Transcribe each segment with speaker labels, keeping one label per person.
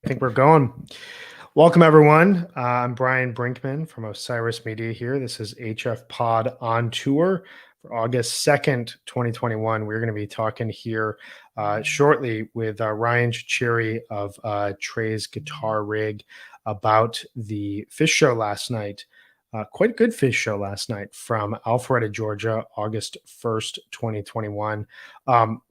Speaker 1: I think we're going. Welcome, everyone. I'm Brian Brinkman from Osiris Media here. This is HFPod on tour for August 2nd, 2021. We're going to be talking here shortly with Ryan Cherry of Trey's Guitar Rig about the Phish show last night. Quite a good Phish show last night from Alpharetta, Georgia, August 1st, 2021.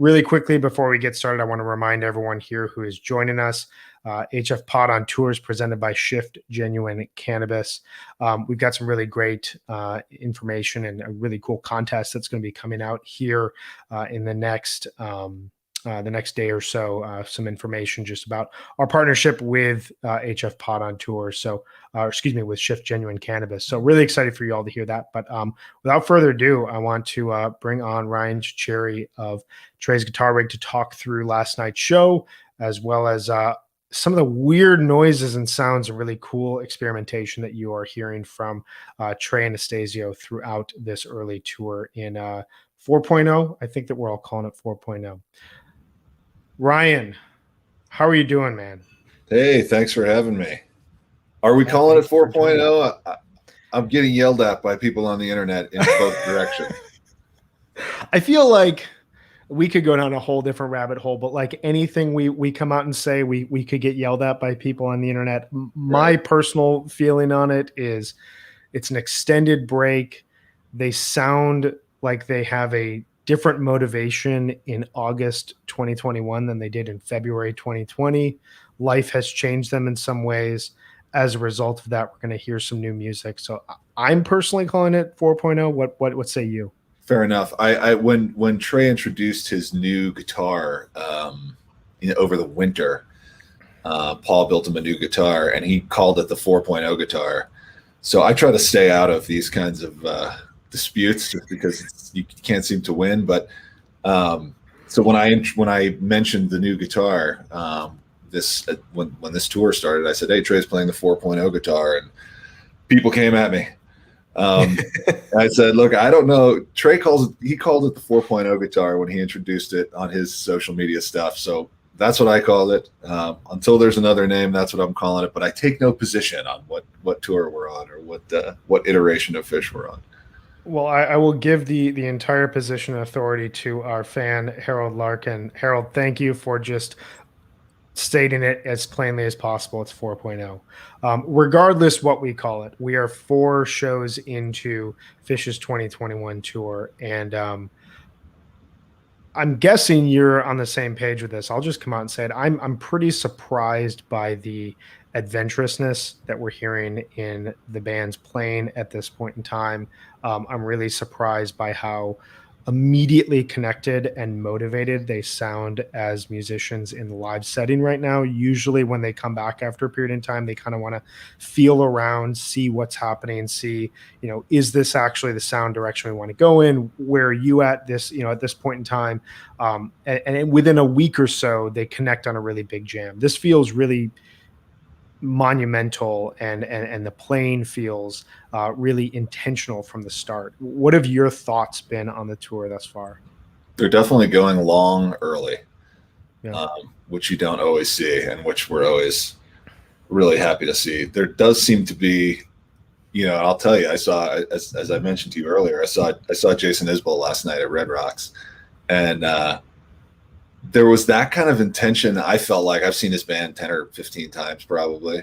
Speaker 1: Really quickly, before we get started, I want to remind everyone here who is joining us, HF Pod on Tour is presented by Shift Genuine Cannabis. We've got some really great information and a really cool contest that's going to be coming out here in the next day or so. Some information just about our partnership with HF Pod on Tour. So, with Shift Genuine Cannabis. So really excited for you all to hear that. But without further ado, I want to bring on Ryan Cherry of Trey's Guitar Rig to talk through last night's show, as well as some of the weird noises and sounds and really cool experimentation that you are hearing from Trey and Anastasio throughout this early tour in 4.0. I think that we're all calling it 4.0. Ryan, how are you doing, man?
Speaker 2: Hey, thanks for having me. Are we calling it 4.0? I'm getting yelled at by people on the internet in both directions.
Speaker 1: I feel like we could go down a whole different rabbit hole, but like anything we come out and say, we could get yelled at by people on the internet. My personal feeling on it is it's an extended break. They sound like they have a different motivation in August 2021 than they did in February 2020. Life has changed them in some ways. As a result of that, we're going to hear some new music. So I'm personally calling it 4.0. What say you?
Speaker 2: Fair enough. When Trey introduced his new guitar over the winter, Paul built him a new guitar and he called it the 4.0 guitar. So I try to stay out of these kinds of disputes just because you can't seem to win. But so when I mentioned the new guitar, when this tour started, I said, "Hey, Trey's playing the 4.0 guitar," and people came at me. I said, "Look, I don't know." Trey called it the 4.0 guitar when he introduced it on his social media stuff. So that's what I called it. Until there's another name, that's what I'm calling it. But I take no position on what tour we're on or what iteration of Phish we're on.
Speaker 1: Well, I will give the entire position and authority to our fan, Harold Larkin. Harold, thank you for just stating it as plainly as possible. It's 4.0. Regardless what we call it, we are 4 shows into Phish's 2021 tour. And I'm guessing you're on the same page with this. I'll just come out and say it. I'm pretty surprised by the adventurousness that we're hearing in the band's playing at this point in time. I'm really surprised by how immediately connected and motivated they sound as musicians in the live setting right now. Usually when they come back after a period of time, they kind of want to feel around, see what's happening, see, is this actually the sound direction we want to go in? Where are you at this, at this point in time? And within a week or so, they connect on a really big jam. This feels really monumental and the playing feels really intentional from the start. What have your thoughts been on the tour thus far?
Speaker 2: They're definitely going long early, which you don't always see and which we're always really happy to see. There does seem to be, I'll tell you, I saw, as I mentioned to you earlier, I saw Jason Isbell last night at Red Rocks, and there was that kind of intention. I felt like I've seen this band 10 or 15 times probably.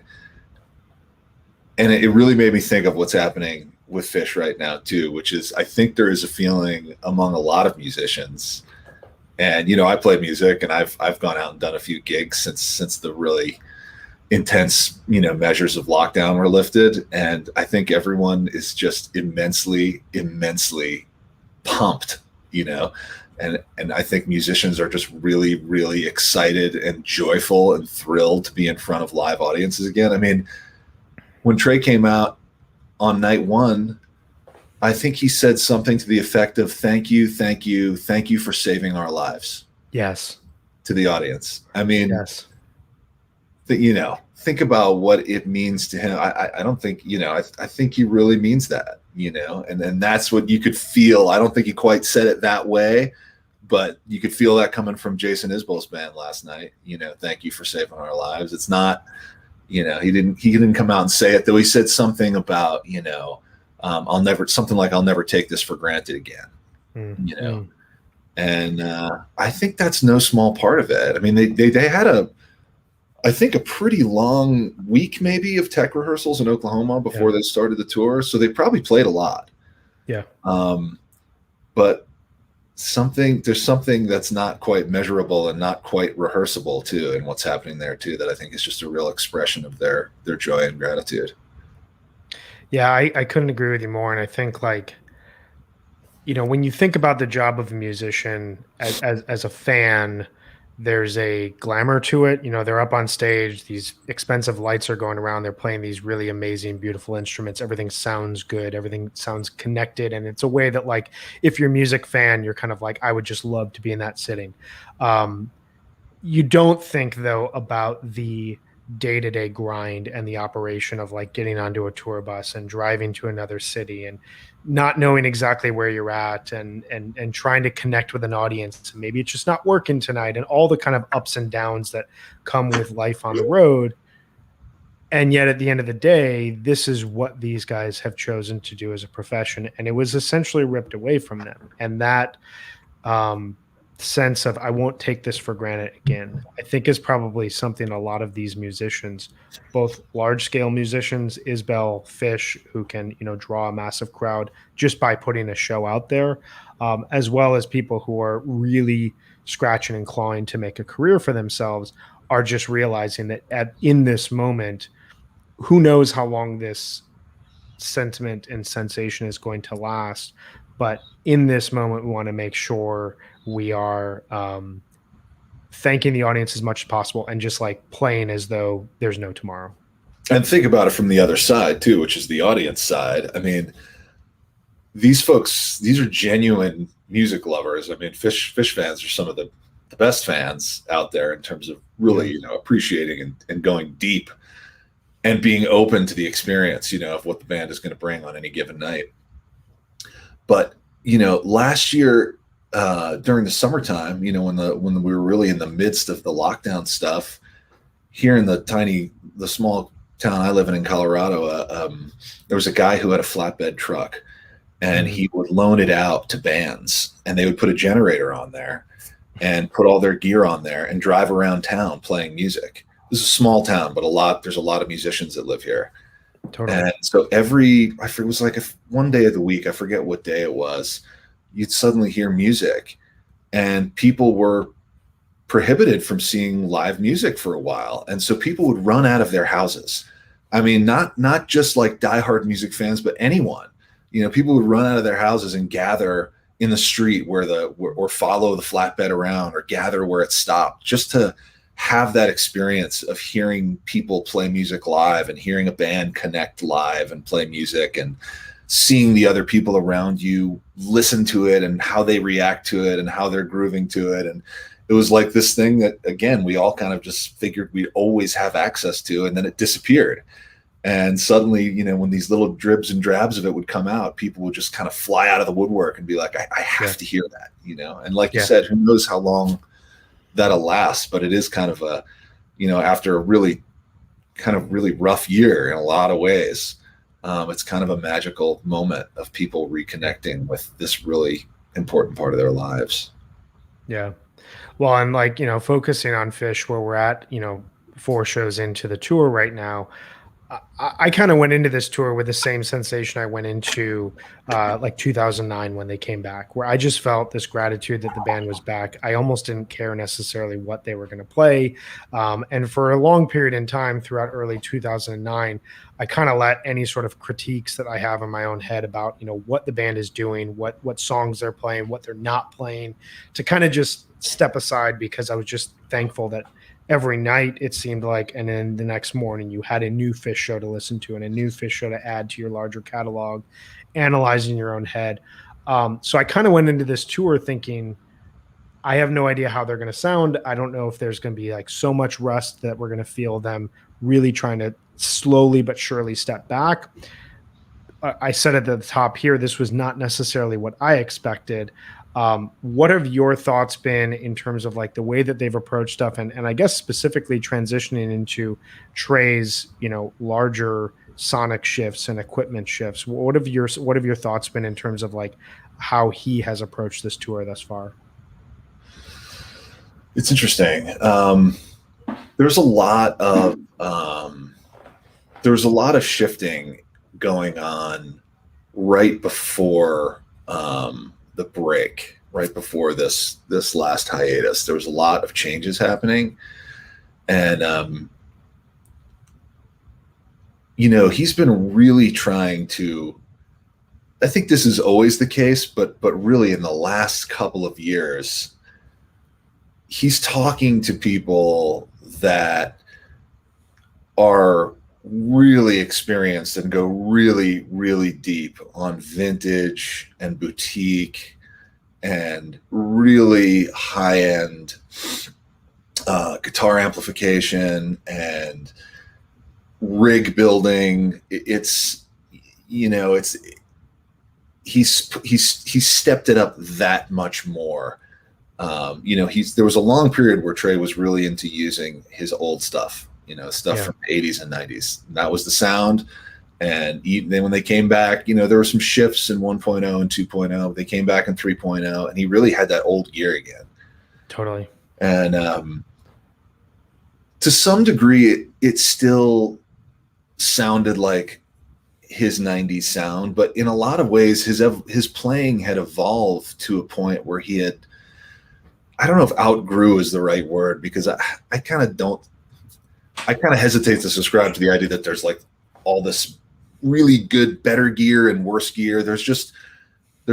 Speaker 2: And it really made me think of what's happening with Phish right now too, which is, I think there is a feeling among a lot of musicians. And, I play music and I've gone out and done a few gigs since the really intense, measures of lockdown were lifted. And I think everyone is just immensely, immensely pumped, And I think musicians are just really, really excited and joyful and thrilled to be in front of live audiences again. I mean, when Trey came out on night 1, I think he said something to the effect of, thank you for saving our lives.
Speaker 1: Yes.
Speaker 2: To the audience. I mean,
Speaker 1: yes.
Speaker 2: Think about what it means to him. I don't think, I think he really means that, and that's what you could feel. I don't think he quite said it that way, but you could feel that coming from Jason Isbell's band last night. Thank you for saving our lives. It's not, he didn't come out and say it, though. He said something about, I'll never take this for granted again. And I think that's no small part of it. I mean, they had I think a pretty long week maybe of tech rehearsals in Oklahoma before they started the tour. So they probably played a lot.
Speaker 1: Yeah.
Speaker 2: But there's something that's not quite measurable and not quite rehearsable too, and what's happening there too, that I think is just a real expression of their joy and gratitude.
Speaker 1: Yeah, I couldn't agree with you more. And I think, like, when you think about the job of a musician as a fan, there's a glamour to it. They're up on stage, these expensive lights are going around, they're playing these really amazing, beautiful instruments. Everything sounds good, everything sounds connected. And it's a way that, like, if you're a music fan, you're kind of like, I would just love to be in that sitting. You don't think, though, about the day-to-day grind and the operation of, like, getting onto a tour bus and driving to another city and not knowing exactly where you're at and trying to connect with an audience. Maybe it's just not working tonight, and all the kind of ups and downs that come with life on the road. And yet at the end of the day, this is what these guys have chosen to do as a profession. And it was essentially ripped away from them. And that sense of, I won't take this for granted again, I think is probably something a lot of these musicians, both large scale musicians, Isbell, Phish, who can, draw a massive crowd just by putting a show out there, as well as people who are really scratching and clawing to make a career for themselves, are just realizing that in this moment, who knows how long this sentiment and sensation is going to last. But in this moment, we want to make sure we are thanking the audience as much as possible and just, like, playing as though there's no tomorrow.
Speaker 2: And think about it from the other side too, which is the audience side. I mean, these folks, these are genuine music lovers. I mean, Phish fans are some of the best fans out there in terms of really, appreciating and going deep and being open to the experience, of what the band is going to bring on any given night. But, last year, during the summertime, when we were really in the midst of the lockdown stuff, here in the small town I live in Colorado, there was a guy who had a flatbed truck, and he would loan it out to bands, and they would put a generator on there and put all their gear on there and drive around town playing music. This is a small town, but there's a lot of musicians that live here. Totally. And so it was like one day of the week, I forget what day it was, you'd suddenly hear music, and people were prohibited from seeing live music for a while. And so people would run out of their houses. I mean, not just like diehard music fans, but anyone, people would run out of their houses and gather in the street or follow the flatbed around, or gather where it stopped, just to have that experience of hearing people play music live and hearing a band connect live and play music, and seeing the other people around you listen to it and how they react to it and how they're grooving to it. And it was like this thing that, again, we all kind of just figured we'd always have access to, and then it disappeared. And suddenly, when these little dribs and drabs of it would come out, people would just kind of fly out of the woodwork and be like, I have to hear that, and like you said, who knows how long that'll last. But it is kind of a, after a really rough year in a lot of ways, it's kind of a magical moment of people reconnecting with this really important part of their lives.
Speaker 1: Yeah. Well, and, like, focusing on Phish, where we're at, 4 shows into the tour right now, I kind of went into this tour with the same sensation I went into like 2009 when they came back, where I just felt this gratitude that the band was back. I almost didn't care necessarily what they were going to play. And for a long period in time throughout early 2009, I kind of let any sort of critiques that I have in my own head about, what the band is doing, what songs they're playing, what they're not playing, to kind of just step aside, because I was just thankful that every night it seemed like, and then the next morning you had a new Phish show to listen to and a new Phish show to add to your larger catalog, analyzing your own head. So I kind of went into this tour thinking, I have no idea how they're going to sound. I don't know if there's going to be like so much rust that we're going to feel them really trying to slowly but surely step back. I said at the top here, this was not necessarily what I expected. What have your thoughts been in terms of like the way that they've approached stuff, and I guess specifically transitioning into Trey's, larger sonic shifts and equipment shifts? What have your thoughts been in terms of like how he has approached this tour thus far?
Speaker 2: It's interesting. There's a lot of shifting going on right before the break, right before this last hiatus. There was a lot of changes happening, and he's been really trying to. I think this is always the case, but really in the last couple of years, he's talking to people that are really experienced and go really, really deep on vintage and boutique and really high-end guitar amplification and rig building. It's he's stepped it up that much more. There was a long period where Trey was really into using his old stuff, stuff from the 80s and 90s. And that was the sound. And then when they came back, there were some shifts in 1.0 and 2.0. They came back in 3.0, and he really had that old gear again.
Speaker 1: Totally.
Speaker 2: And to some degree, it still sounded like his 90s sound, but in a lot of ways, his playing had evolved to a point where he had, I don't know if outgrew is the right word, because I kind of hesitate to subscribe to the idea that there's like all this really good, better gear and worse gear. There's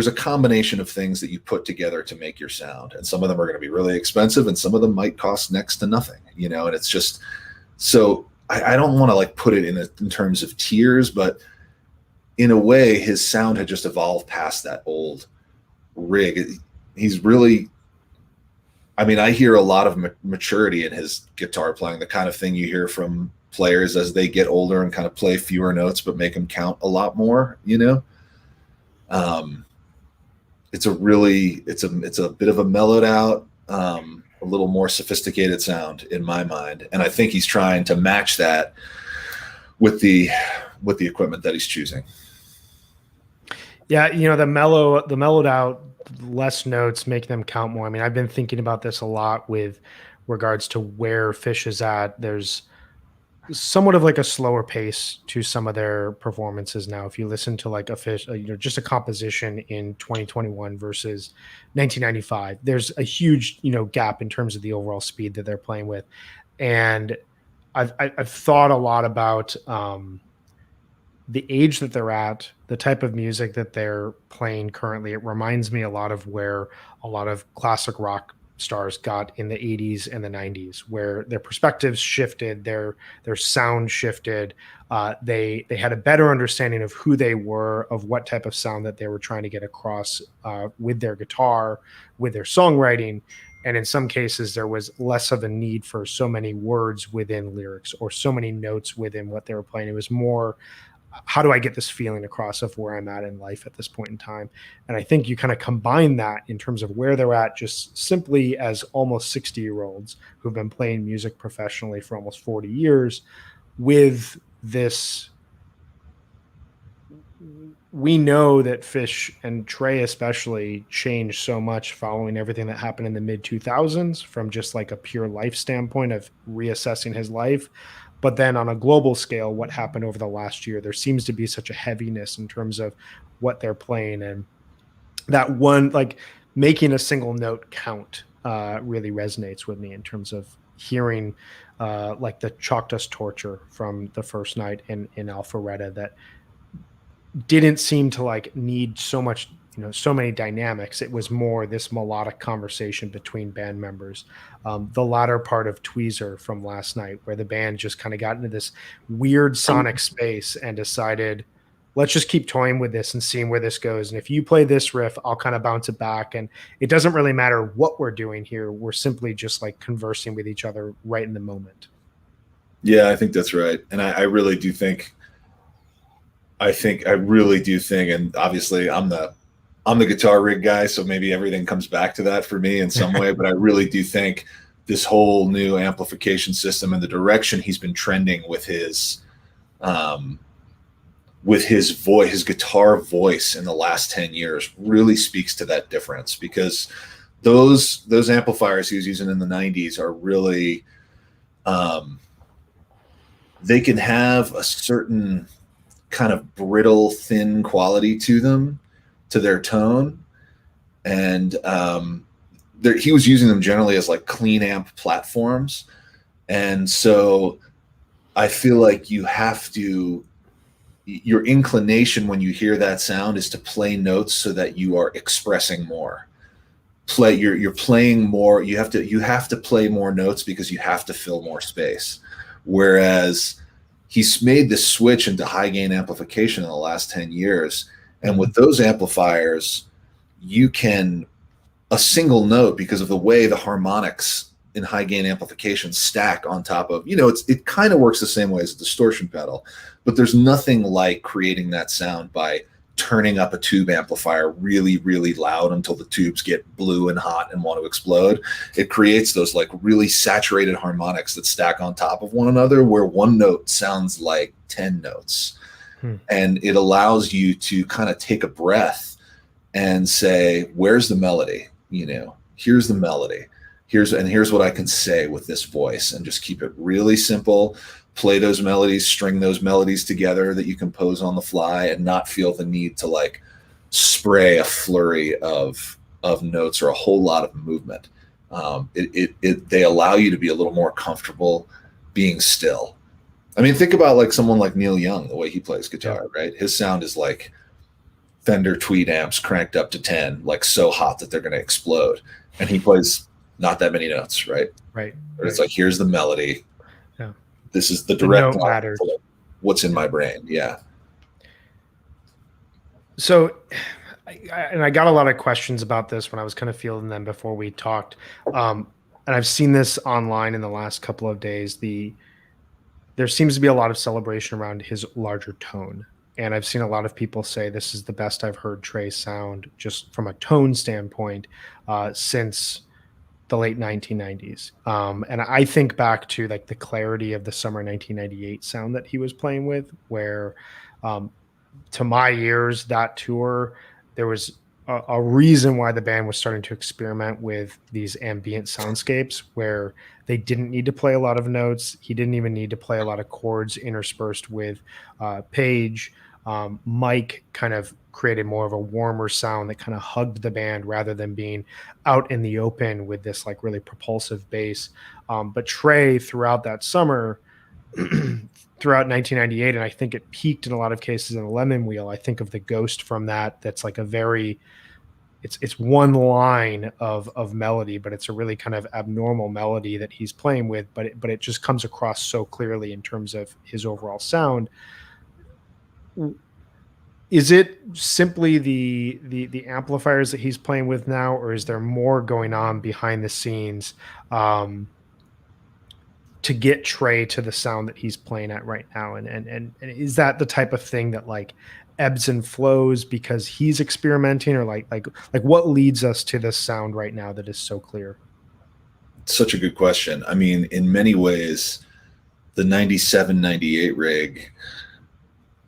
Speaker 2: a combination of things that you put together to make your sound. And some of them are going to be really expensive and some of them might cost next to nothing, and it's just, so I don't want to like put it in terms of tiers, but in a way his sound had just evolved past that old rig. He's really, I hear a lot of maturity in his guitar playing, the kind of thing you hear from players as they get older and kind of play fewer notes, but make them count a lot more, It's a bit of a mellowed out, a little more sophisticated sound in my mind. And I think he's trying to match that with the equipment that he's choosing.
Speaker 1: Yeah. The mellowed out, less notes, make them count more. I've been thinking about this a lot with regards to where Phish is at. There's somewhat of like a slower pace to some of their performances now. If you listen to like a Phish, just a composition in 2021 versus 1995, there's a huge, gap in terms of the overall speed that they're playing with. And I've thought a lot about the age that they're at, the type of music that they're playing currently. It reminds me a lot of where a lot of classic rock stars got in the 80s and the 90s, where their perspectives shifted, their sound shifted. They had a better understanding of who they were, of what type of sound that they were trying to get across with their guitar, with their songwriting. And in some cases, there was less of a need for so many words within lyrics or so many notes within what they were playing. It was more, how do I get this feeling across of where I'm at in life at this point in time? And I think you kind of combine that in terms of where they're at, just simply as almost 60-year-olds who've been playing music professionally for almost 40 years with this. We know that Phish and Trey especially changed so much following everything that happened in the mid 2000s, from just like a pure life standpoint of reassessing his life. But then on a global scale, what happened over the last year, there seems to be such a heaviness in terms of what they're playing. And that one, like making a single note count really resonates with me in terms of hearing like the Chalk Dust Torture from the first night in Alpharetta, that didn't seem to like need so much, so many dynamics. It was more this melodic conversation between band members. The latter part of Tweezer from last night, where the band just kind of got into this weird sonic space and decided, let's just keep toying with this and seeing where this goes. And if you play this riff, I'll kind of bounce it back. And it doesn't really matter what we're doing here. We're simply just like conversing with each other right in the moment.
Speaker 2: Yeah, I think that's right. And I really do think, and obviously I'm the I'm the guitar rig guy, so maybe everything comes back to that for me in some way. But I really do think this whole new amplification system and the direction he's been trending with his voice, his guitar voice in the last 10 years really speaks to that difference, because those amplifiers he was using in the 90s are really, they can have a certain kind of brittle, thin quality to them, to their tone. And he was using them generally as like clean amp platforms. And so I feel like your inclination when you hear that sound is to play notes so that you are expressing more. You're playing more. You have to play more notes because you have to fill more space. Whereas he's made this switch into high gain amplification in the last 10 years. And with those amplifiers, you can, a single note, because of the way the harmonics in high gain amplification stack on top of, it kind of works the same way as a distortion pedal, but there's nothing like creating that sound by turning up a tube amplifier really, really loud until the tubes get blue and hot and want to explode. It creates those like really saturated harmonics that stack on top of one another, where one note sounds like 10 notes. And it allows you to kind of take a breath and say, where's the melody? Here's the melody. Here's what I can say with this voice, and just keep it really simple. Play those melodies, string those melodies together that you compose on the fly, and not feel the need to like spray a flurry of notes or a whole lot of movement. They allow you to be a little more comfortable being still. I mean, think about like someone like Neil Young, the way he plays guitar, right? His sound is like Fender Tweed amps cranked up to 10, like so hot that they're going to explode. And he plays not that many notes, right?
Speaker 1: Right.
Speaker 2: But it's like, here's the melody.
Speaker 1: Yeah.
Speaker 2: This is the direct
Speaker 1: note matters.
Speaker 2: What's in my brain. Yeah.
Speaker 1: So, I got a lot of questions about this when I was kind of fielding them before we talked. And I've seen this online in the last couple of days. There seems to be a lot of celebration around his larger tone. And I've seen a lot of people say this is the best I've heard Trey sound just from a tone standpoint since the late 1990s. And I think back to like the clarity of the summer 1998 sound that he was playing with, where to my ears, that tour, there was a reason why the band was starting to experiment with these ambient soundscapes where they didn't need to play a lot of notes. He didn't even need to play a lot of chords interspersed with Page. Mike kind of created more of a warmer sound that kind of hugged the band rather than being out in the open with this like really propulsive bass. But Trey, throughout that summer, throughout 1998, and I think it peaked in a lot of cases in the Lemon Wheel. I think of the Ghost from that. That's like a very, it's one line of melody, but it's a really kind of abnormal melody that he's playing with. But it just comes across so clearly in terms of his overall sound. Is it simply the amplifiers that he's playing with now, or is there more going on behind the scenes to get Trey to the sound that he's playing at right now? And is that the type of thing that like ebbs and flows because he's experimenting, or like what leads us to this sound right now that is so clear?
Speaker 2: Such a good question. I mean, in many ways, the 97, 98 rig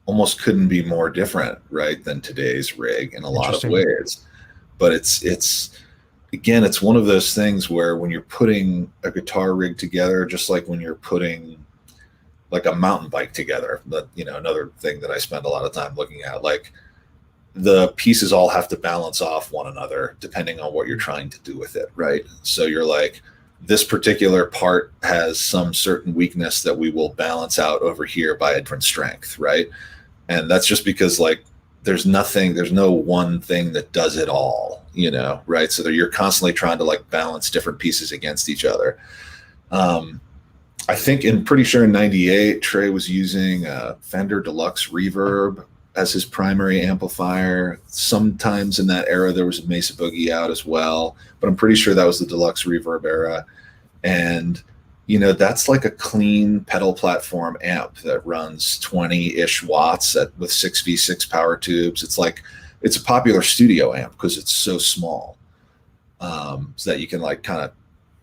Speaker 2: almost couldn't be more different, right, than today's rig in a lot of ways. But it's again, it's one of those things where when you're putting a guitar rig together, just like when you're putting like a mountain bike together, but another thing that I spend a lot of time looking at, like the pieces all have to balance off one another depending on what you're trying to do with it, right? So you're like, this particular part has some certain weakness that we will balance out over here by a different strength, right? And that's just because like there's no one thing that does it all, right? So that you're constantly trying to like balance different pieces against each other. I think pretty sure in 98, Trey was using a Fender Deluxe Reverb as his primary amplifier. Sometimes in that era, there was a Mesa Boogie out as well, but I'm pretty sure that was the Deluxe Reverb era. And, that's like a clean pedal platform amp that runs 20-ish watts with 6V6 power tubes. It's like it's a popular studio amp because it's so small, so that you can like kind of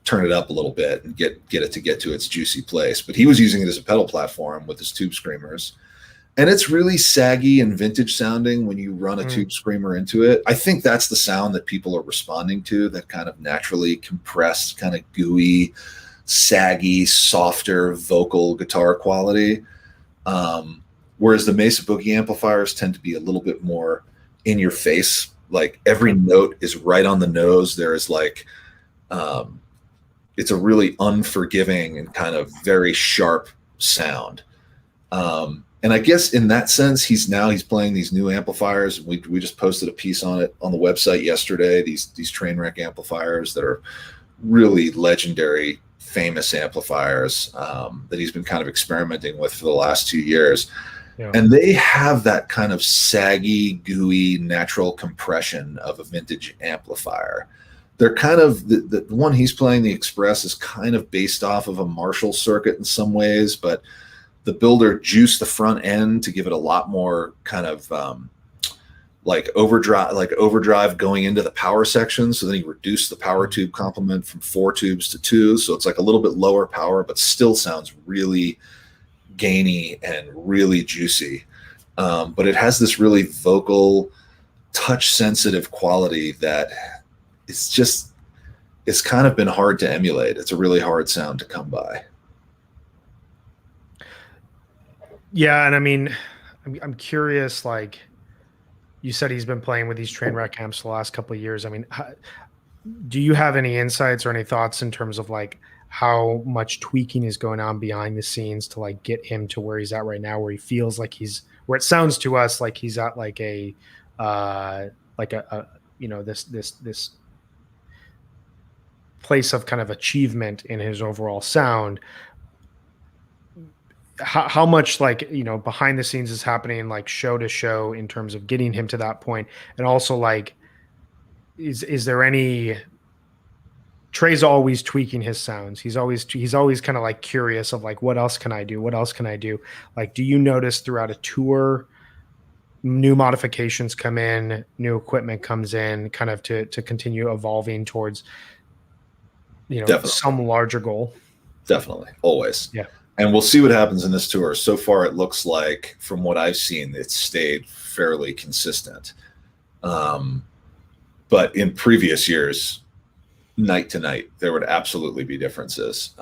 Speaker 2: turn it up a little bit and get it to get to its juicy place. But he was using it as a pedal platform with his tube screamers. And it's really saggy and vintage sounding when you run a tube screamer into it. I think that's the sound that people are responding to, that kind of naturally compressed, kind of gooey, saggy, softer vocal guitar quality. Whereas the Mesa Boogie amplifiers tend to be a little bit more in your face. Like every note is right on the nose. There is like, it's a really unforgiving and kind of very sharp sound. And I guess in that sense, he's playing these new amplifiers. We just posted a piece on it on the website yesterday. These Trainwreck amplifiers that are really legendary, famous amplifiers that he's been kind of experimenting with for the last 2 years. Yeah. And they have that kind of saggy, gooey, natural compression of a vintage amplifier. They're kind of the one he's playing, the Express, is kind of based off of a Marshall circuit in some ways, but the builder juiced the front end to give it a lot more kind of like overdrive going into the power section. So then he reduced the power tube complement from 4 tubes to 2. So it's like a little bit lower power, but still sounds really gainy and really juicy. But it has this really vocal, touch sensitive quality that it's kind of been hard to emulate. It's a really hard sound to come by.
Speaker 1: Yeah, and I mean, I'm curious, like you said, he's been playing with these Trainwreck amps the last couple of years. I mean, do you have any insights or any thoughts in terms of like how much tweaking is going on behind the scenes to like get him to where he's at right now, where he feels like where it sounds to us like he's at like a you know, this place of kind of achievement in his overall sound. How much, like, you know, behind the scenes is happening like show to show in terms of getting him to that point? And also, like, is there any, Trey's always tweaking his sounds. He's always kind of like curious of like, what else can I do? What else can I do? Like, do you notice throughout a tour, new modifications come in, new equipment comes in, kind of to continue evolving towards, you know, Definitely. Some larger goal?
Speaker 2: Definitely. Always.
Speaker 1: Yeah.
Speaker 2: And we'll see what happens in this tour. So far, it looks like, from what I've seen, it's stayed fairly consistent. But in previous years, night to night, there would absolutely be differences.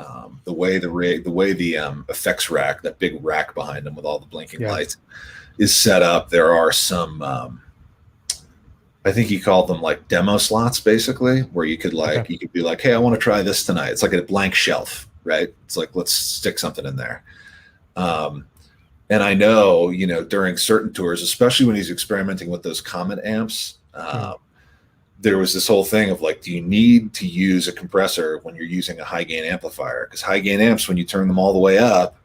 Speaker 2: The way the effects rack, that big rack behind them with all the blinking lights, is set up, there are some, I think he called them like demo slots, basically, where you could you could be like, hey, I want to try this tonight. It's like a blank shelf. Right? It's like, let's stick something in there. And I know, you know, during certain tours, especially when he's experimenting with those Comet amps, there was this whole thing of like, do you need to use a compressor when you're using a high gain amplifier? Because high gain amps, when you turn them all the way up,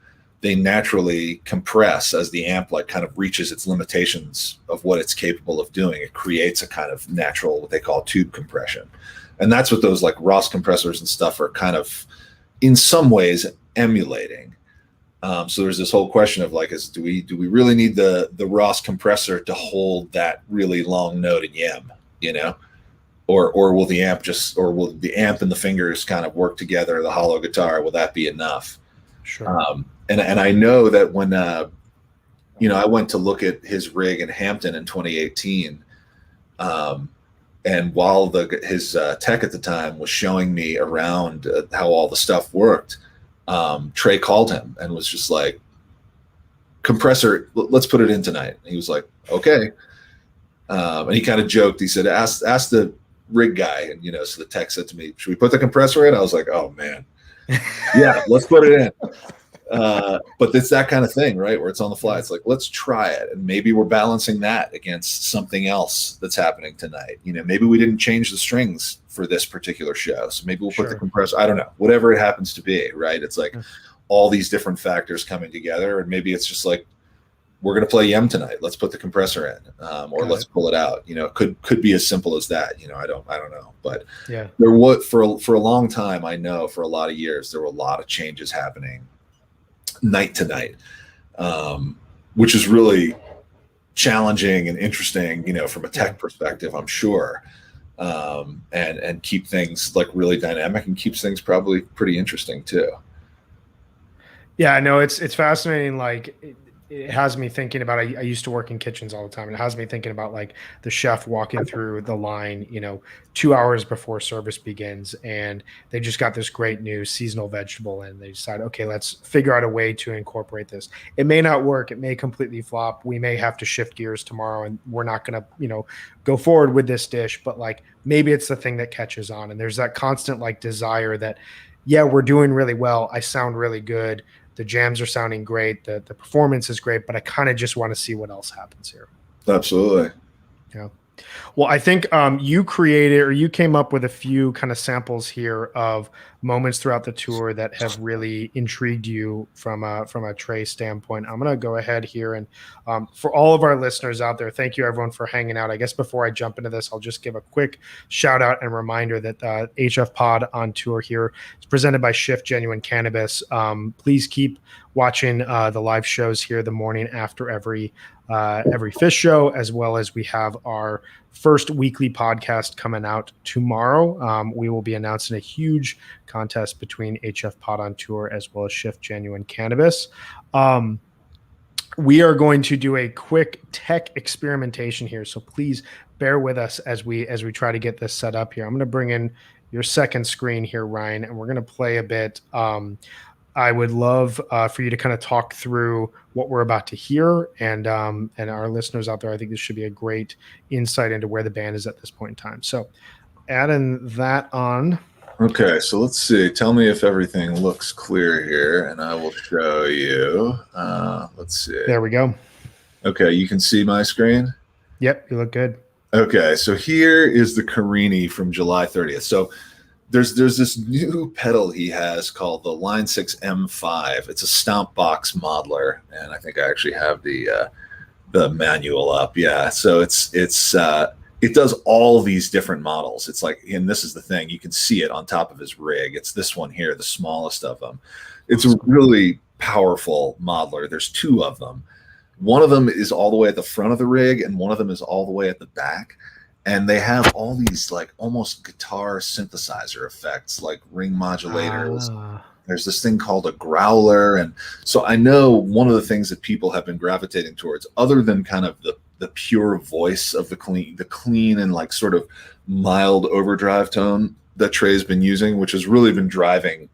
Speaker 2: they naturally compress as the amp like kind of reaches its limitations of what it's capable of doing. It creates a kind of natural, what they call tube compression. And that's what those like Ross compressors and stuff are kind of, in some ways, emulating. So there's this whole question of like, do we really need the Ross compressor to hold that really long note in Yem, you know, or will the amp and the fingers kind of work together, the hollow guitar, will that be enough?
Speaker 1: Sure.
Speaker 2: And I know that when you know, I went to look at his rig in Hampton in 2018. And while his tech at the time was showing me around how all the stuff worked, Trey called him and was just like, compressor, let's put it in tonight. And he was like, okay. And he kind of joked. He said, ask the rig guy. And, you know, so the tech said to me, should we put the compressor in? I was like, oh, man. Yeah, let's put it in. But it's that kind of thing, right? Where it's on the fly. It's like, let's try it. And maybe we're balancing that against something else that's happening tonight. You know, maybe we didn't change the strings for this particular show. So maybe we'll put the compressor, I don't know, whatever it happens to be, right? It's like all these different factors coming together. And maybe it's just like, we're going to play Yem tonight. Let's put the compressor in, or let's pull it out. You know, it could be as simple as that. You know, I don't know. But
Speaker 1: yeah,
Speaker 2: there was for a long time, I know for a lot of years, there were a lot of changes happening night to night, which is really challenging and interesting, from a tech perspective, I'm sure. And keep things like really dynamic, and keeps things probably pretty interesting too.
Speaker 1: Yeah, I know it's fascinating. Like it has me thinking about, I used to work in kitchens all the time. And it has me thinking about like the chef walking through the line, 2 hours before service begins, and they just got this great new seasonal vegetable and they decide, okay, let's figure out a way to incorporate this. It may not work. It may completely flop. We may have to shift gears tomorrow and we're not going to, go forward with this dish, but like maybe it's the thing that catches on. And there's that constant like desire that, yeah, we're doing really well. I sound really good. The jams are sounding great. The performance is great, but I kind of just want to see what else happens here.
Speaker 2: Absolutely.
Speaker 1: Yeah. Well, I think you created, or you came up with a few kind of samples here of moments throughout the tour that have really intrigued you from a Trey standpoint. I'm going to go ahead here and for all of our listeners out there, thank you everyone for hanging out. I guess before I jump into this, I'll just give a quick shout out and reminder that HFPod on tour here is presented by Shift Genuine Cannabis. Please keep watching the live shows here the morning after every Phish show, as well as we have our first weekly podcast coming out tomorrow. We will be announcing a huge contest between HFPod on tour as well as Shift Genuine Cannabis. We are going to do a quick tech experimentation here, so please bear with us as we try to get this set up here. I'm going to bring in your second screen here, Ryan, and we're going to play a bit. I would love for you to kind of talk through what we're about to hear, and our listeners out there. I think this should be a great insight into where the band is at this point in time. So, adding that on.
Speaker 2: Okay, so let's see. Tell me if everything looks clear here, and I will show you. Let's see.
Speaker 1: There we go.
Speaker 2: Okay, you can see my screen?
Speaker 1: Yep, you look good.
Speaker 2: Okay, so here is the Carini from July 30th. So there's this new pedal he has called the Line 6 M5. It's a stomp box modeler, and I think I actually have the manual up. Yeah, so it does all these different models. It's like, and this is the thing, you can see it on top of his rig. It's this one here, the smallest of them. It's a really powerful modeler. There's two of them. One of them is all the way at the front of the rig, and one of them is all the way at the back. And they have all these like almost guitar synthesizer effects, like ring modulators. There's this thing called a growler. And so I know one of the things that people have been gravitating towards, other than kind of the pure voice of the clean and like sort of mild overdrive tone that Trey's been using, which has really been driving,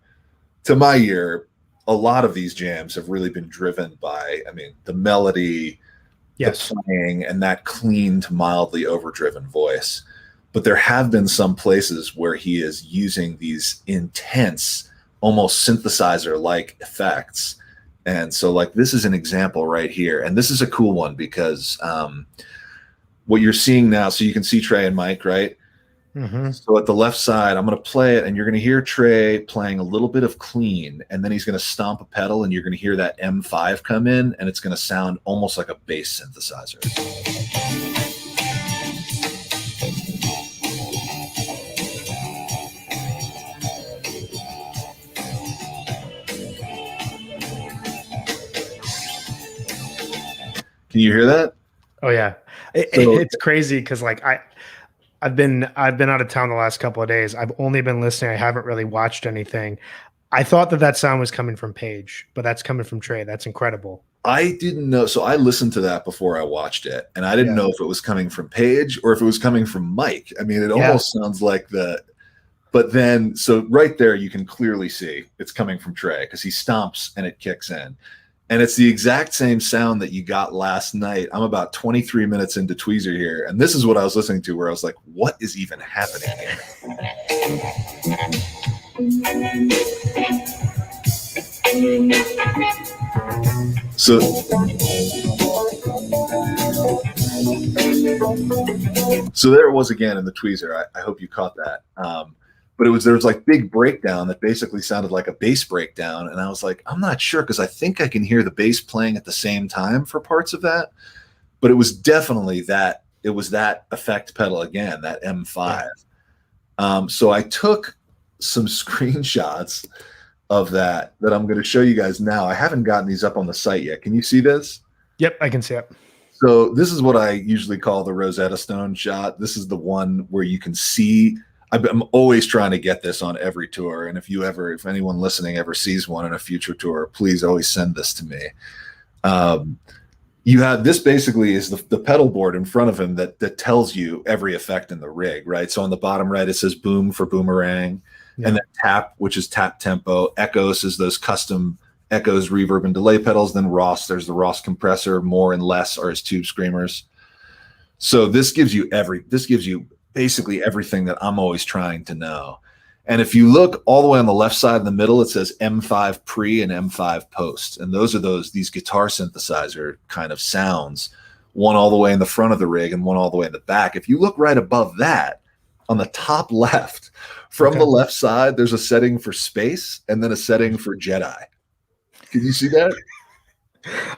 Speaker 2: to my ear, a lot of these jams have really been driven by, the melody,
Speaker 1: yes,
Speaker 2: the playing, and that clean to mildly overdriven voice. But there have been some places where he is using these intense, almost synthesizer-like effects. And so like this is an example right here. And this is a cool one because what you're seeing now, so you can see Trey and Mike, right?
Speaker 1: Mm-hmm.
Speaker 2: So at the left side, I'm going to play it, and you're going to hear Trey playing a little bit of clean, and then he's going to stomp a pedal, and you're going to hear that M5 come in, and it's going to sound almost like a bass synthesizer. Can you hear that?
Speaker 1: Oh yeah, it's crazy because like I've been out of town the last couple of days. I've only been listening. I haven't really watched anything. I thought that sound was coming from Paige, but that's coming from Trey. That's incredible.
Speaker 2: I didn't know. So I listened to that before I watched it, and I didn't know if it was coming from Paige or if it was coming from Mike. It almost sounds like but then, so right there, you can clearly see it's coming from Trey because he stomps and it kicks in. And it's the exact same sound that you got last night. I'm about 23 minutes into Tweezer here, and this is what I was listening to where I was like, what is even happening here? So there it was again in the Tweezer. I hope you caught that. But there was like big breakdown that basically sounded like a bass breakdown. And I was like, I'm not sure because I think I can hear the bass playing at the same time for parts of that. But it was definitely that. It was that effect pedal again, that M5. So I took some screenshots of that I'm going to show you guys now. I haven't gotten these up on the site yet. Can you see this?
Speaker 1: Yep, I can see it.
Speaker 2: So this is what I usually call the Rosetta Stone shot. This is the one where you can see. I'm always trying to get this on every tour. And if anyone listening ever sees one on a future tour, please always send this to me. You have this basically is the pedal board in front of him that tells you every effect in the rig, right? So on the bottom right, it says boom for boomerang, and then tap, which is tap tempo. Echoes is those custom echoes, reverb, and delay pedals. Then Ross, there's the Ross compressor. More and less are his tube screamers. So this gives you basically everything that I'm always trying to know. And if you look all the way on the left side in the middle, it says M5 pre and M5 post. And those are these guitar synthesizer kind of sounds, one all the way in the front of the rig and one all the way in the back. If you look right above that, on the top left, from the left side, there's a setting for space and then a setting for Jedi. Can you see that?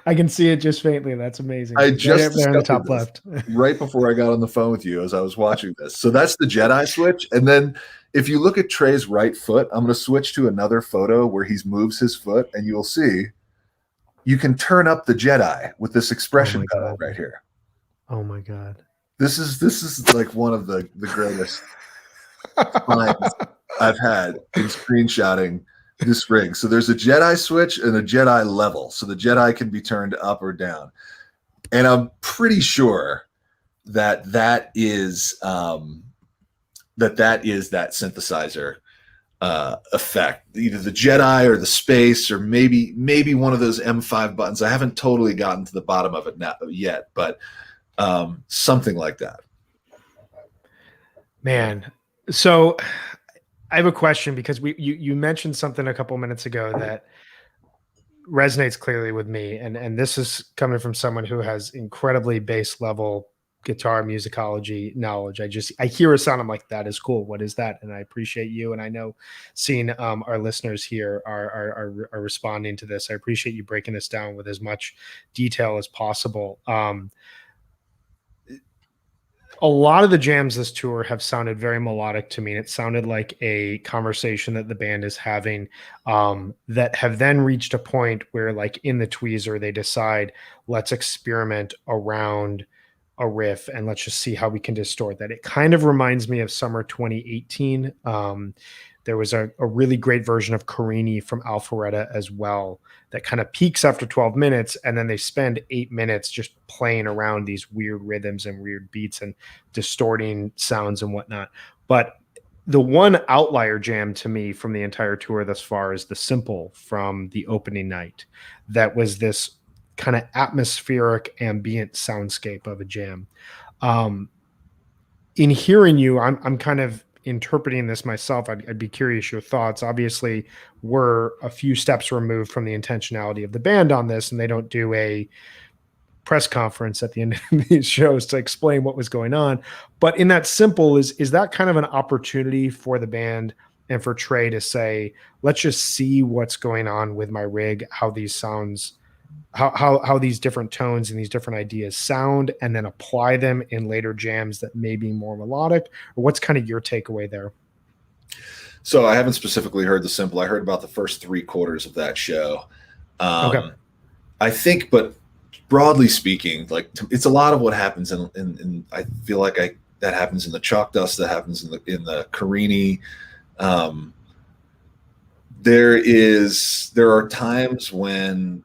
Speaker 1: I can see it just faintly. That's amazing.
Speaker 2: I just
Speaker 1: there in the top left,
Speaker 2: right before I got on the phone with you as I was watching this. So that's the Jedi switch. And then if you look at Trey's right foot, I'm going to switch to another photo where he moves his foot, and you'll see you can turn up the Jedi with this expression pedal right here.
Speaker 1: Oh my God.
Speaker 2: This is like one of the greatest finds I've had in screenshotting this rig. So there's a Jedi switch and a Jedi level. So the Jedi can be turned up or down. And I'm pretty sure that is that synthesizer effect, either the Jedi or the space, or maybe one of those M5 buttons. I haven't totally gotten to the bottom of it yet, but something like that.
Speaker 1: Man, so I have a question, because you mentioned something a couple minutes ago that resonates clearly with me, and this is coming from someone who has incredibly base level guitar musicology knowledge. I hear a sound, I'm like, that is cool. What is that? And I appreciate you, and I know seeing our listeners here are responding to this. I appreciate you breaking this down with as much detail as possible. A lot of the jams this tour have sounded very melodic to me. And it sounded like a conversation that the band is having, that have then reached a point where, like in the tweezer, they decide, let's experiment around a riff and let's just see how we can distort that. It kind of reminds me of summer 2018. There was a really great version of Carini from Alpharetta as well that kind of peaks after 12 minutes, and then they spend 8 minutes just playing around these weird rhythms and weird beats and distorting sounds and whatnot. But the one outlier jam to me from the entire tour thus far is the Simple from the opening night. That was this kind of atmospheric ambient soundscape of a jam. In hearing you, I'm kind of interpreting this myself. I'd be curious your thoughts. Obviously, we're a few steps removed from the intentionality of the band on this, and they don't do a press conference at the end of these shows to explain what was going on. But in that Simple, is that kind of an opportunity for the band and for Trey to say, let's just see what's going on with my rig, how these sounds, how these different tones and these different ideas sound, and then apply them in later jams that may be more melodic? Or what's kind of your takeaway there?
Speaker 2: So I haven't specifically heard the Simple. I heard about the first 3/4 of that show. Okay. I think, but broadly speaking, like it's a lot of what happens in I feel like that happens in the Chalk Dust, that happens in the Carini. There are times when,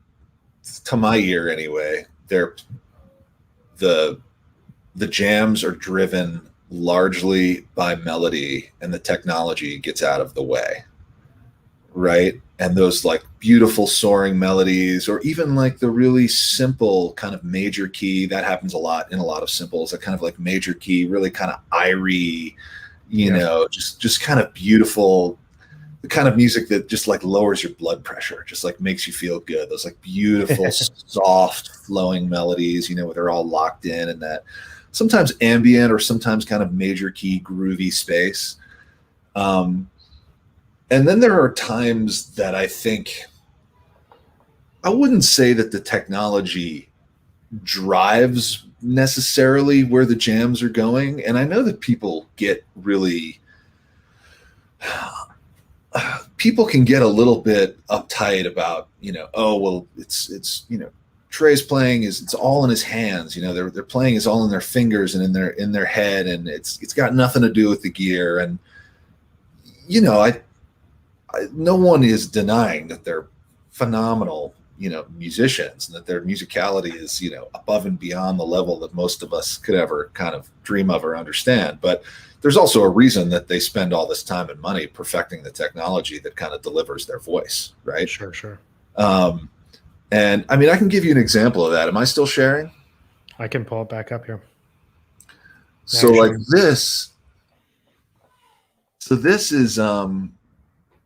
Speaker 2: to my ear anyway, the jams are driven largely by melody, and the technology gets out of the way, right? And those like beautiful soaring melodies, or even like the really simple kind of major key, that happens a lot in a lot of Simples, that kind of like major key, really kind of irie, just kind of beautiful, the kind of music that just like lowers your blood pressure, just like makes you feel good. Those like beautiful, soft flowing melodies, where they're all locked in that sometimes ambient or sometimes kind of major key groovy space. And then there are times that I think, I wouldn't say that the technology drives necessarily where the jams are going. And I know that people get really, people can get a little bit uptight about, oh, well, it's Trey's playing it's all in his hands. They're playing is all in their fingers and in their head, and it's got nothing to do with the gear. And no one is denying that they're phenomenal, musicians, and that their musicality is, above and beyond the level that most of us could ever kind of dream of or understand. But there's also a reason that they spend all this time and money perfecting the technology that kind of delivers their voice, right?
Speaker 1: Sure.
Speaker 2: And I mean, I can give you an example of that. Am I still sharing?
Speaker 1: I can pull it back up here.
Speaker 2: So like this. So this is I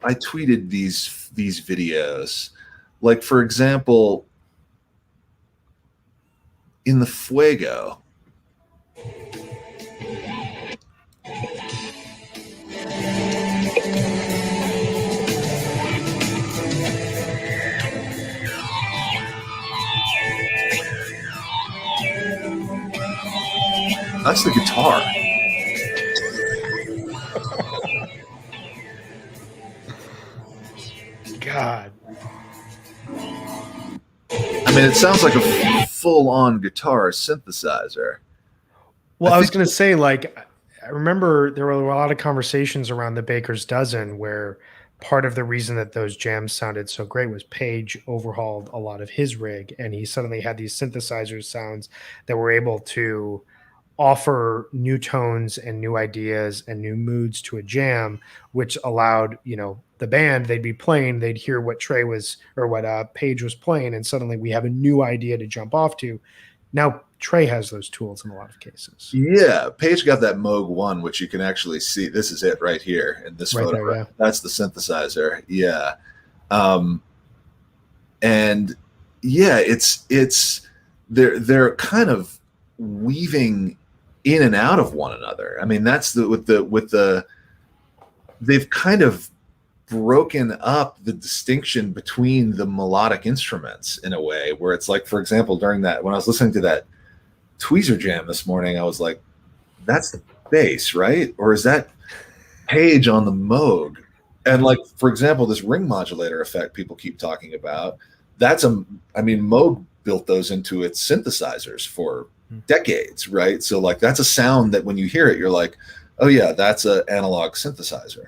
Speaker 2: tweeted these videos. Like, for example, in the Fuego, that's the guitar.
Speaker 1: God.
Speaker 2: I mean, it sounds like a full-on guitar synthesizer.
Speaker 1: Well, I was going to say, like, I remember there were a lot of conversations around the Baker's Dozen where part of the reason that those jams sounded so great was Page overhauled a lot of his rig, and he suddenly had these synthesizer sounds that were able to offer new tones and new ideas and new moods to a jam, which allowed, the band, they'd be playing, they'd hear what Trey was or what Page was playing, and suddenly we have a new idea to jump off to. Now Trey has those tools in a lot of cases.
Speaker 2: Yeah, Page got that Moog 1, which you can actually see. This is it right here in this photo.
Speaker 1: There, yeah.
Speaker 2: That's the synthesizer. Yeah. And yeah, it's they're kind of weaving in and out of one another. I mean, that's with the they've kind of broken up the distinction between the melodic instruments in a way where it's like, for example, when I was listening to that Tweezer jam this morning, I was like, that's the bass, right? Or is that Page on the Moog? And like, for example, this ring modulator effect people keep talking about, Moog built those into its synthesizers for decades, right? So like, that's a sound that when you hear it, you're like, oh yeah, that's an analog synthesizer.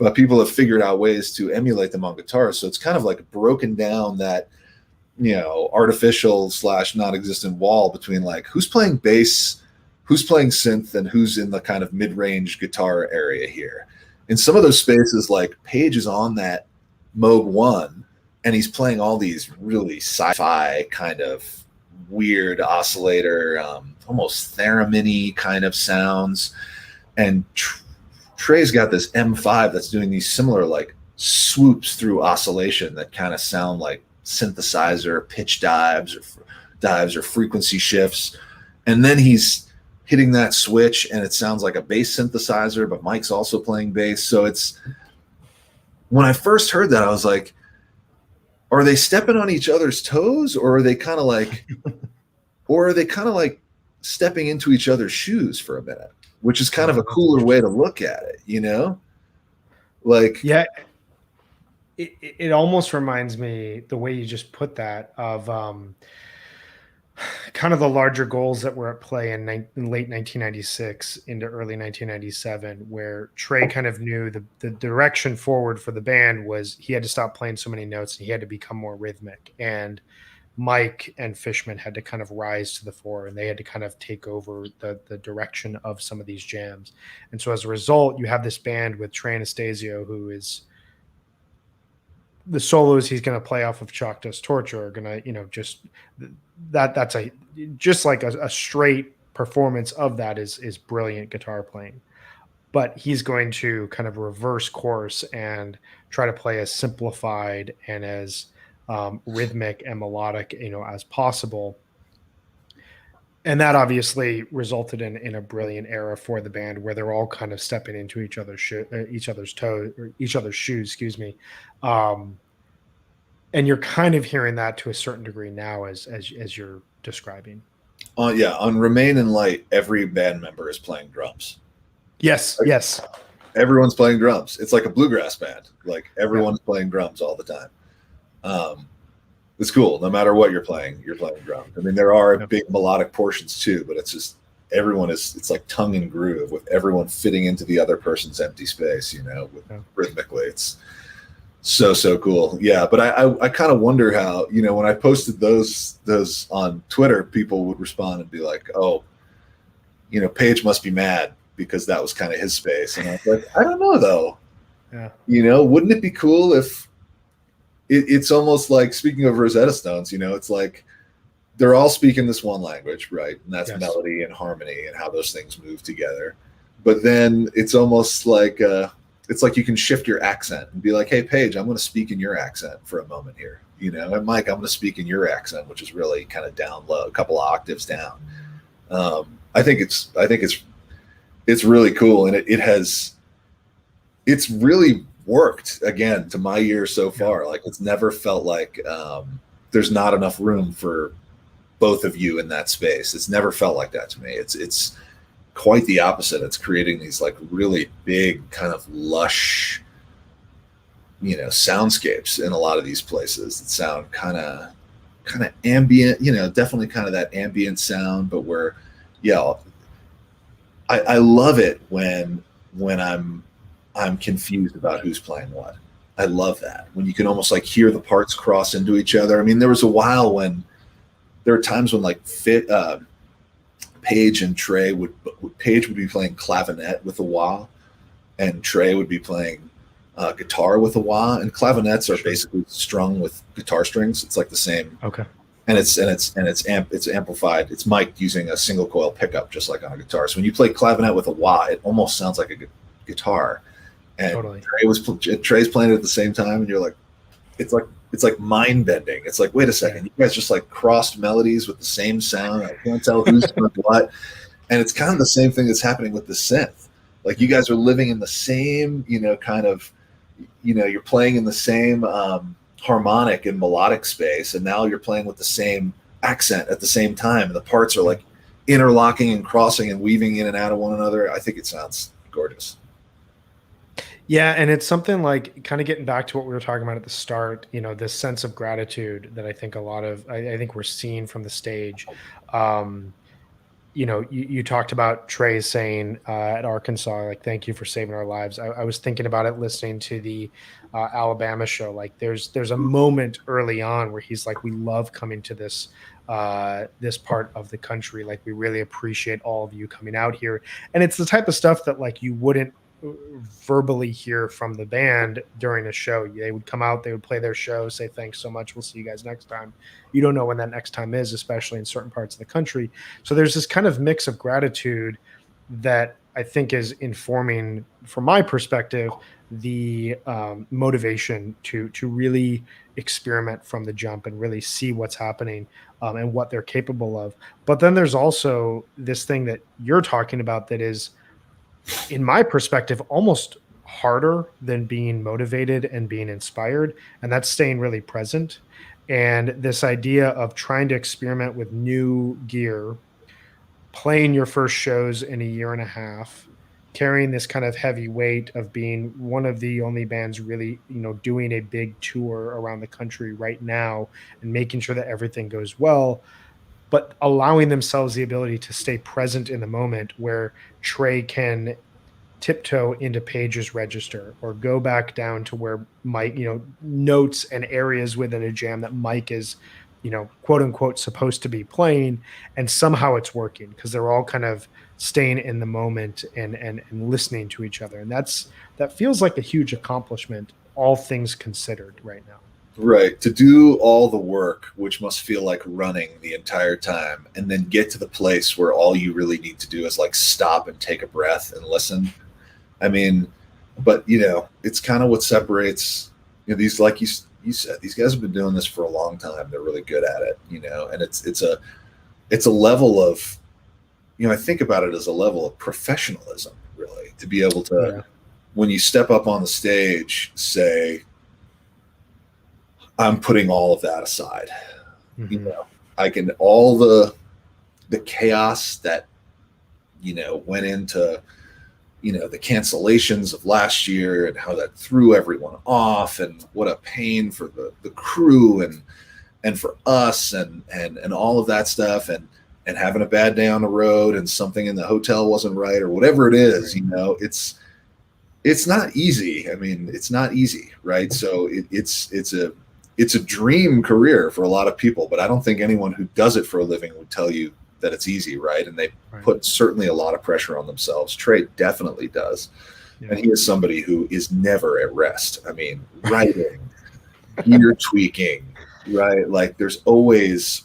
Speaker 2: But people have figured out ways to emulate them on guitars. So it's kind of like broken down that, artificial / non-existent wall between like who's playing bass, who's playing synth, and who's in the kind of mid-range guitar area here. In some of those spaces, like Page is on that Moog 1, and he's playing all these really sci-fi kind of weird oscillator, almost theremin-y kind of sounds. And Trey's got this M5 that's doing these similar like swoops through oscillation that kind of sound like synthesizer pitch dives or frequency shifts. And then he's hitting that switch and it sounds like a bass synthesizer, but Mike's also playing bass. So it's, when I first heard that, I was like, are they stepping on each other's toes, or are they kind of like stepping into each other's shoes for a minute? Which is kind of a cooler way to look at it, Like,
Speaker 1: yeah, it almost reminds me, the way you just put that, of kind of the larger goals that were at play in late 1996 into early 1997, where Trey kind of knew the direction forward for the band was he had to stop playing so many notes and he had to become more rhythmic. And Mike and Fishman had to kind of rise to the fore, and they had to kind of take over the direction of some of these jams. And so as a result, you have this band with Trey Anastasio, who is the solos he's going to play off of Chalk Dust Torture are going to, that's like a straight performance of that is brilliant guitar playing. But he's going to kind of reverse course and try to play as simplified and as rhythmic and melodic, as possible. And that obviously resulted in a brilliant era for the band where they're all kind of stepping into each other's toes, or each other's shoes, excuse me. And you're kind of hearing that to a certain degree now as you're describing.
Speaker 2: Yeah. On Remain in Light, every band member is playing drums.
Speaker 1: Yes. Yes.
Speaker 2: Everyone's playing drums. It's like a bluegrass band. Like everyone's playing drums all the time. It's cool. No matter what you're playing drums. I mean, there are big melodic portions too, but it's just it's like tongue and groove with everyone fitting into the other person's empty space, rhythmically. It's so cool. Yeah. But I kind of wonder how, when I posted those on Twitter, people would respond and be like, oh, Paige must be mad because that was kind of his space. And I was like, I don't know though. Yeah. Wouldn't it be cool if it's almost like, speaking of Rosetta Stones, it's like they're all speaking this one language, right? And that's melody and harmony and how those things move together. But then it's almost like it's like you can shift your accent and be like, hey, Paige, I'm going to speak in your accent for a moment here. And Mike, I'm going to speak in your accent, which is really kind of down low, a couple of octaves down. I think it's really cool. And it's really worked, again, to my ear so far. Like, it's never felt like there's not enough room for both of you in that space. It's never felt like that to me. It's quite the opposite. It's creating these like really big kind of lush, soundscapes in a lot of these places that sound kind of ambient, definitely kind of that ambient sound, but where, I love it when I'm confused about who's playing what. I love that when you can almost like hear the parts cross into each other. I mean, there was a while when there were times when like Paige and Trey Paige would be playing clavinet with a wah, and Trey would be playing guitar with a wah. And clavinets are basically strung with guitar strings. It's like the same.
Speaker 1: Okay.
Speaker 2: And it's amplified. It's mic'd using a single coil pickup, just like on a guitar. So when you play clavinet with a wah, it almost sounds like a guitar. And totally. Trey's playing it at the same time, and you're like, it's like mind bending. It's like, wait a second, you guys just like crossed melodies with the same sound. I can't tell who's doing what. And it's kind of the same thing that's happening with the synth. Like, you guys are living in the same, kind of, you're playing in the same harmonic and melodic space, and now you're playing with the same accent at the same time, and the parts are like interlocking and crossing and weaving in and out of one another. I think it sounds gorgeous.
Speaker 1: Yeah, and it's something like, kind of getting back to what we were talking about at the start, this sense of gratitude that I think I think we're seeing from the stage. You talked about Trey saying at Arkansas, like, thank you for saving our lives. I was thinking about it listening to the Alabama show. Like, there's a moment early on where he's like, we love coming to this part of the country. Like, we really appreciate all of you coming out here. And it's the type of stuff that like you wouldn't verbally hear from the band during a show. They would come out, they would play their show, say thanks so much, we'll see you guys next time. You don't know when that next time is, especially in certain parts of the country. So there's this kind of mix of gratitude that I think is informing, from my perspective, the motivation to really experiment from the jump and really see what's happening and what they're capable of. But then there's also this thing that you're talking about that is, in my perspective, almost harder than being motivated and being inspired. And that's staying really present. And this idea of trying to experiment with new gear, playing your first shows in a year and a half, carrying this kind of heavy weight of being one of the only bands really, doing a big tour around the country right now and making sure that everything goes well, but allowing themselves the ability to stay present in the moment, where Trey can tiptoe into Paige's register or go back down to where Mike, notes and areas within a jam that Mike is, quote unquote, supposed to be playing. And somehow it's working because they're all kind of staying in the moment and listening to each other. And that feels like a huge accomplishment, all things considered right now.
Speaker 2: Right. To do all the work, which must feel like running the entire time, and then get to the place where all you really need to do is like stop and take a breath and listen. I mean, but it's kind of what separates, these, like you said, these guys have been doing this for a long time. They're really good at it, and it's a level of, I think about it as a level of professionalism, really, to be able to, when you step up on the stage, say, I'm putting all of that aside.
Speaker 1: Mm-hmm.
Speaker 2: I can, all the chaos that, went into, the cancellations of last year and how that threw everyone off, and what a pain for the crew. and for us and all of that stuff, and having a bad day on the road and something in the hotel wasn't right or whatever it is, you know, it's not easy. I mean, it's not easy, right? So it's a dream career for a lot of people, but I don't think anyone who does it for a living would tell you that it's easy, right? And they put certainly a lot of pressure on themselves. Trey definitely does. Yeah. And he is somebody who is never at rest. I mean, writing, gear tweaking, right? Like there's always,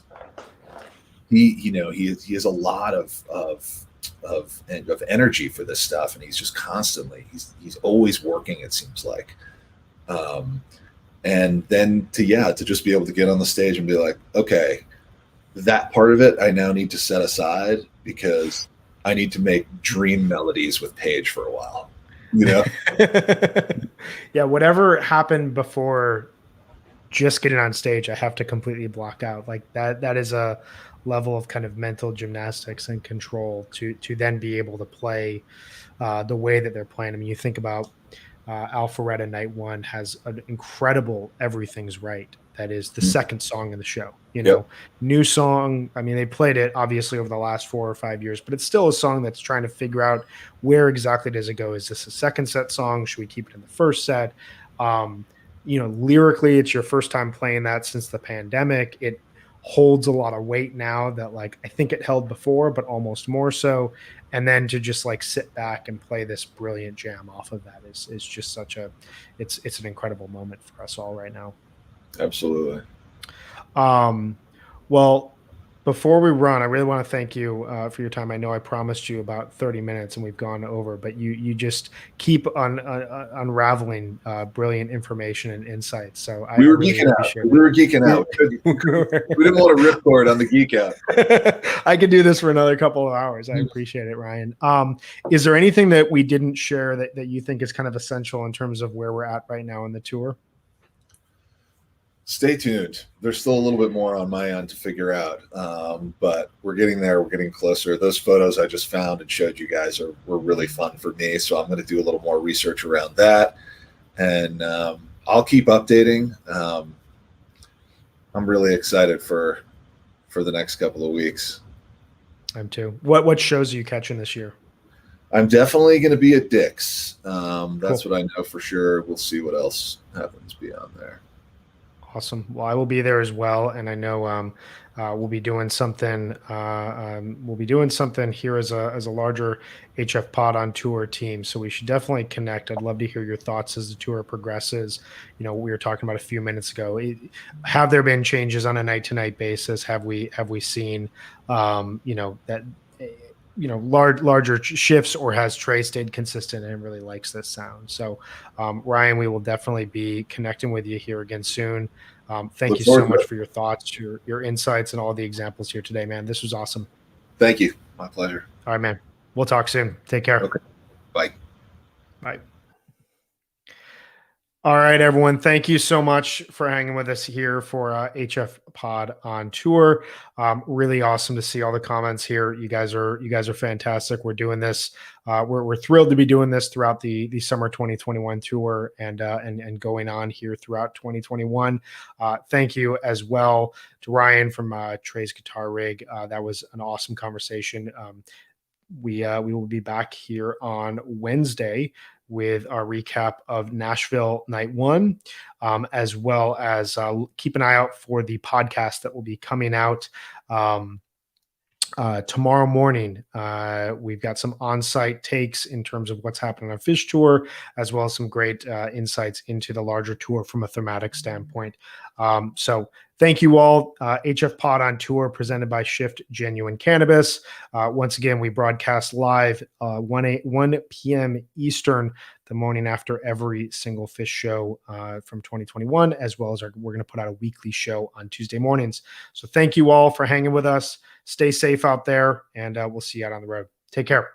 Speaker 2: he has a lot of energy for this stuff, and he's just constantly, he's always working, it seems like. And then to just be able to get on the stage and be like, okay, that part of it I now need to set aside because I need to make dream melodies with Paige for a while, you know?
Speaker 1: Yeah, whatever happened before just getting on stage, I have to completely block out. Like that is a level of kind of mental gymnastics and control to then be able to play the way that they're playing. I mean, you think about Alpharetta Night 1 has an incredible Everything's Right. That is the second song in the show, you know, new song. I mean, they played it obviously over the last 4 or 5 years, but it's still a song that's trying to figure out where exactly does it go? Is this a second set song? Should we keep it in the first set? You know, lyrically, it's your first time playing that since the pandemic. It holds a lot of weight now that like I think it held before, but almost more so. And then to just like sit back and play this brilliant jam off of that is just such a it's an incredible moment for us all right now.
Speaker 2: Absolutely.
Speaker 1: Well, before we run, I really want to thank you for your time. I know I promised you about 30 minutes and we've gone over, but you just keep unraveling brilliant information and insights. So
Speaker 2: we were geeking out. We were geeking out. We didn't want to ripcord on the geek out.
Speaker 1: I could do this for another couple of hours. I appreciate it, Ryan. Is there anything that we didn't share that you think is kind of essential in terms of where we're at right now in the tour?
Speaker 2: Stay tuned. There's still a little bit more on my end to figure out, but we're getting there. We're getting closer. Those photos I just found and showed you guys were really fun for me, so I'm going to do a little more research around that, and I'll keep updating. I'm really excited for the next couple of weeks.
Speaker 1: I'm too. What shows are you catching this year?
Speaker 2: I'm definitely going to be at Dick's. That's what I know for sure. We'll see what else happens beyond there.
Speaker 1: Awesome. Well, I will be there as well, and I know we'll be doing something. We'll be doing something here as a larger HFPod on tour team. So we should definitely connect. I'd love to hear your thoughts as the tour progresses. You know, we were talking about a few minutes ago. Have there been changes on a night-to-night basis? Have we seen larger shifts, or has Trey stayed consistent and really likes this sound? So, Ryan, we will definitely be connecting with you here again soon. Thank you so much for your thoughts, your insights, and all the examples here today, man. This was awesome.
Speaker 2: Thank you. My pleasure.
Speaker 1: All right, man. We'll talk soon. Take care.
Speaker 2: Okay. Bye.
Speaker 1: Bye. All right, everyone. Thank you so much for hanging with us here for HFPod on tour. Really awesome to see all the comments here. You guys are fantastic. We're doing this. We're thrilled to be doing this throughout the summer 2021 tour and going on here throughout 2021. Thank you as well to Ryan from Trey's Guitar Rig. That was an awesome conversation. We will be back here on Wednesday with our recap of Nashville Night 1, as well as keep an eye out for the podcast that will be coming out tomorrow morning. We've got some on-site takes in terms of what's happening on Phish tour, as well as some great insights into the larger tour from a thematic standpoint. So thank you all. HFPod on tour presented by Shift Genuine Cannabis. Once again, we broadcast live 1 p.m. Eastern the morning after every single Phish show from 2021, as well as we're going to put out a weekly show on Tuesday mornings. So thank you all for hanging with us. Stay safe out there, and we'll see you out on the road. Take care.